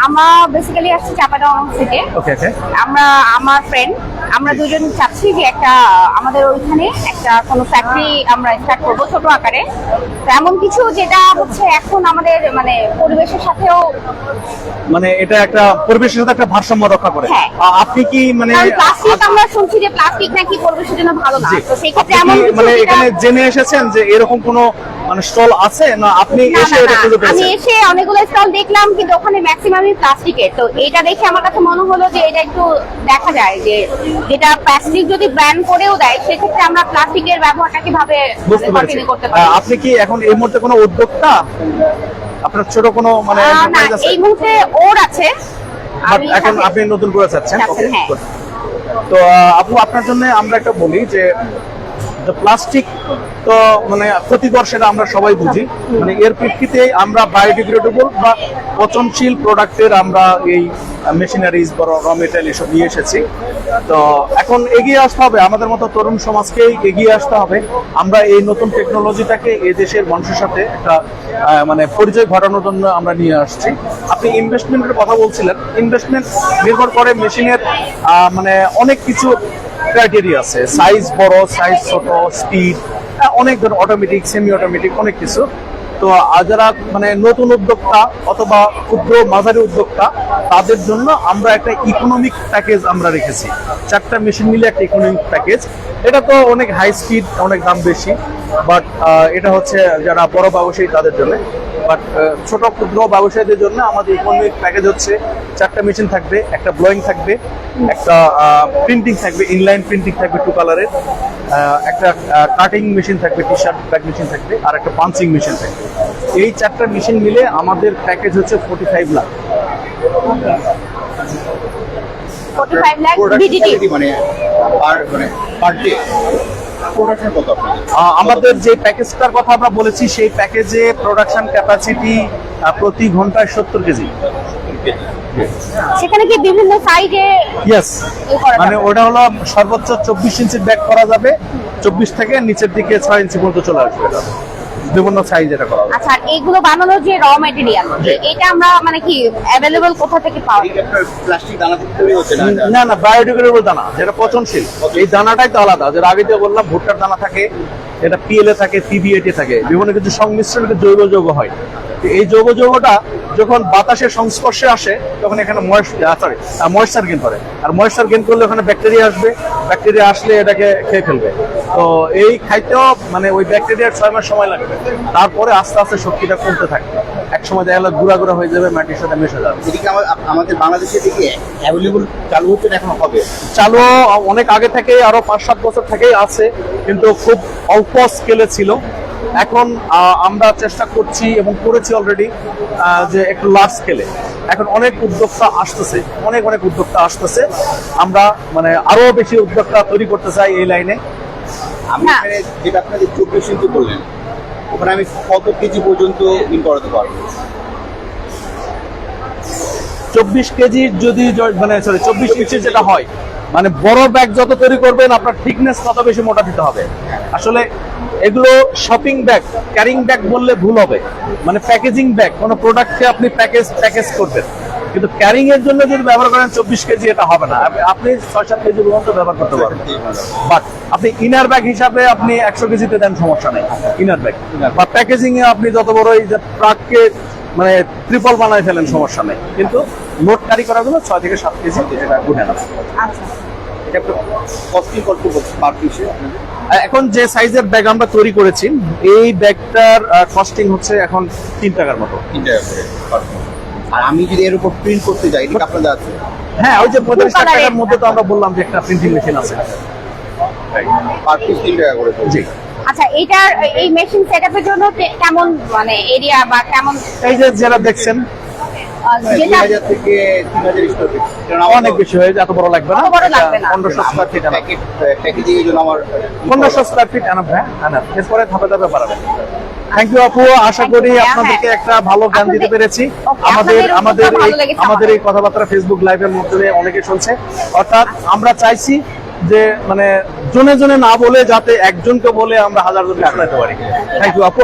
আমরা বেসিক্যালি আসছি চাপাডং থেকে। ওকে ওকে। আমার ফ্রেন্ড আমরা দুজন চাচ্ছি যে একটা আমাদের ওইখানে একটা কোনো ফ্যাক্টরি আমরা স্টার্ট করবো ছোট আকারে। তো এমন কিছু যেটা হচ্ছে এখন আমাদের মানে পরিবেশের সাথেও মানে এটা একটা পরিবেশের সাথে একটা ভারসাম্য রক্ষা করে। হ্যাঁ। আপনি কি মানে প্লাস্টিক আমরা শুনছি যে প্লাস্টিক নাকি পরিবেশের জন্য ভালো না, জি। তো সেই ক্ষেত্রে আপনি এমন কি কিছু মানে যেটা- এখানে জেনে এসেছেন যে এরকম কোনো মানে স্টল আছে না আপনি না, এসে না, এটা না, খুঁজে আমি পেয়েছেন? এসে অনেকগুলো স্টল দেখলাম কিন্তু ওখানে ম্যাক্সিমামই প্লাস্টিকের। তো এটা দেখে আমার কাছে মনে হলো যে এটা একটু দেখা যায় যে যেটা প্লাস্টিক যদি ব্যান করেও দেয় সেক্ষেত্রে আমরা প্লাস্টিকের ব্যবহারটা কিভাবে বুঝতে পেরেছি। কন্টিনিউ করতে পারি। আপনি কি এখন এই মুহূর্তে কোনো উদ্যোক্তা, আপনার ছোট কোনো মানে না, enterprise আছে? এই মুহূর্তে ওর আছে। But এখন সাথে- আপনি নতুন করে চাচ্ছেন। চাচ্ছেন, Okay, হ্যাঁ। good. তো আপু আপনার জন্য আমরা একটা বলি যে প্লাস্টিক তো মানে ক্ষতিকর সেটা আমরা সবাই বুঝি, মানে এর প্রেক্ষিতে আমরা বায়োডিগ্রেডেবল বা পচনশীল প্রোডাক্টের আমরা এই মেশিনারিজ বা র মেটেরিয়াল এসব নিয়ে এসেছি। তো এখন এগিয়ে আসতে হবে, আমাদের মতো তরুণ সমাজকেই এগিয়ে আসতে হবে। আমরা এই নতুন টেকনোলজিটাকে এই দেশের মানুষের সাথে একটা মানে পরিচয় ঘটানোর জন্য আমরা নিয়ে আসছি। আপনি ইনভেস্টমেন্টের কথা বলছিলেন, ইনভেস্টমেন্ট নির্ভর করে মেশিনের মানে অনেক কিছু ক্রাইটেরিয়া আছে, সাইজ বড়, সাইজ ছোট, স্পিড, অনেক ধরনের অটোমেটিক, সেমি অটোমেটিক, অনেক কিছু। তো যারা মানে নতুন উদ্যোক্তা অথবা ক্ষুদ্র মাঝারি উদ্যোক্তা তাদের জন্য আমরা একটা ইকোনমিক প্যাকেজ আমরা রেখেছি। 4টা মেশিন মিলে একটা ইকোনমিক প্যাকেজ। এটা তো অনেক হাই স্পিড, অনেক দাম বেশি, বাট এটা হচ্ছে যারা বড় ব্যবসায়ী তাদের জন্য। বাট ছোট ক্ষুদ্র ব্যবসায়ীদের জন্য আমাদের ইকোনমিক প্যাকেজ হচ্ছে 4টা মেশিন থাকবে, একটা ব্লোয়িং থাকবে, একটা প্রিন্টিং থাকবে, ইনলাইন প্রিন্টিং থাকবে 2 কালারের, একটা কাটিং মেশিন থাকবে, টি শার্ট ব্যাগ মেশিন থাকবে, আর একটা পাঞ্চিং মেশিন থাকবে। এই 4টা মেশিন মিলে আমাদের প্যাকেজ হচ্ছে 45 লাখ। 45 লাখ ভিজিটি। মানে পার ডে প্রোডাকশন কত আপনাদের? আমাদের যে প্যাকেজটার কথা আমরা বলেছি সেই প্যাকেজে প্রোডাকশন ক্যাপাসিটি প্রতি ঘন্টায় 70 কেজি। সেখানে কি বিভিন্ন সাইজে ইয়েস, মানে ওটা হলো সর্বোচ্চ 24 ইঞ্চির ব্যাগ করা যাবে, 24 থেকে নিচের দিকে 6 ইঞ্চি পর্যন্ত চলে আসবে। এটা বিভিন্ন সাইজ এটা করা যাবে। আচ্ছা, আর এইগুলো বানানোর যে র ম্যাটেরিয়াল এটা আমরা মানে কি অ্যাভেলেবল কোথা থেকে পাওয়া এই আপনার প্লাস্টিক দানা থেকে তৈরি হচ্ছে না? না না, বায়োডিগ্রেডেবল দানা, যেটা পচনশীল। এই দানাটাই তো আলাদা, যেটা আগে যে বললাম ভুট্টার দানা থাকে, এটা পিএলএ থাকে, পিবিএটি থাকে, বিভিন্ন কিছু সংমিশ্রণে জৈব যৌগ হয়। তো এই জৈব যৌগটা যখন বাতাসের সংস্পর্শে আসে তখন এখানে ময়েশ্চার গেইন করে, আর ময়েশ্চার গেইন করলে ওখানে ব্যাকটেরিয়া আসবে, ব্যাকটেরিয়া আসলে এটাকে খেয়ে ফেলবে। তো এই খাইতেও মানে ওই ব্যাকটেরিয়ার 6 মাস সময় লাগবে, তারপরে আস্তে আস্তে শক্তিটা কমতে থাকবে, এক সময় দেখা গেলো গুঁড়া গুঁড়া হয়ে যাবে, মাটির সাথে মিশে যাবে। এদিকে আমাদের বাংলাদেশে দিকে অ্যাভেলেবল চালু হচ্ছে না, এখন হবে? চালু অনেক আগে থেকে, আরো 5-7 বছর থেকেই আছে, কিন্তু খুব অল্প স্কেলে ছিল। এখন আমরা চেষ্টা করছি এবং করেছি অলরেডি যে একটু লার্জ স্কেলে। এখন অনেক উদ্যোক্তা আসতেছে, অনেক উদ্যোক্তা আসতেছে। আমরা মানে আরো বেশি উদ্যোক্তা তৈরি করতে চাই এই লাইনে। আমি এখানে যেটা আপনাদের 24 ইঞ্চি বললেন, ওখানে আমি কত কেজি পর্যন্ত ইন করাতে পারবো? 24 কেজি যদি মানে 24 ইঞ্চি যেটা হয়, মানে বড় ব্যাগ যত তৈরি করবেন আপনার থিকনেস তত বেশি মোটা দিতে হবে। আসলে এগুলো শপিং ব্যাগ, ক্যারিং ব্যাগ বললে ভুল হবে, মানে প্যাকেজিং ব্যাগ। কোনো প্রোডাক্টকে আপনি প্যাকেজ করবেন, কিন্তু ক্যারিং এর জন্য যদি ব্যবহার করেন 24 কেজি, এটা হবে না। আপনি 6-7 কেজি পর্যন্ত ব্যবহার করতে পারবেন। বাট আপনি ইনার ব্যাগ হিসাবে আপনি 100 কেজিতে দেন, সমস্যা নেই। ইনার ব্যাগ বা প্যাকেজিং এ আপনি যত বড় এই যে ট্রাককে মানে ট্রিপল বানায় ফেলেন, সমস্যা নেই। কিন্তু নোট ক্যারি করার জন্য 6 থেকে 7 কেজি এটা গুনে না। আচ্ছা, এটা কস্টিং কত পার পিসে? এখন যে সাইজের ব্যাগ আমরা তৈরি করেছি, এই ব্যাগটার কস্টিং হচ্ছে এখন 3 টাকার মতো। 3 টাকা করে per piece। আর আমি যদি এর উপর প্রিন্ট করতে যাই, এটা আপনাদের আছে? হ্যাঁ, ওই যে 45 টাকার মধ্যে তো আমরা বললাম যে একটা প্রিন্টিং মেশিন আছে। পার পিস 3 টাকা করে। জি। আচ্ছা, এটার এই মেশিন সেটআপের জন্য কেমন মানে এরিয়া বা কেমন এই যে যারা দেখছেন যেটা 2000 থেকে 3000 স্কয়ার ফিট। অনেক বেশি হয়ে যায়, এত বড় লাগবে না। অত বড় লাগবে না। 1500 স্কয়ার ফিট এনাফ। প্যাকেজিং এর জন্য আমার 1500 স্কয়ার ফিট এনাফ। হ্যাঁ, এনাফ। এরপরে ধাপে ধাপে বাড়াবেন। থ্যাংক ইউ আপু, আশা করি আপনাদেরকে একটা ভালো জ্ঞান দিতে পেরেছি। আমাদের এই কথাবার্তা ফেসবুক লাইভের মধ্যে অনেকে শুনছে। অর্থাৎ আমরা চাইছি যে মানে জনে জনে না বলে যাতে একজনকে বলে আমরা হাজার জনকে শোনাতে পারি। থ্যাংক ইউ আপু।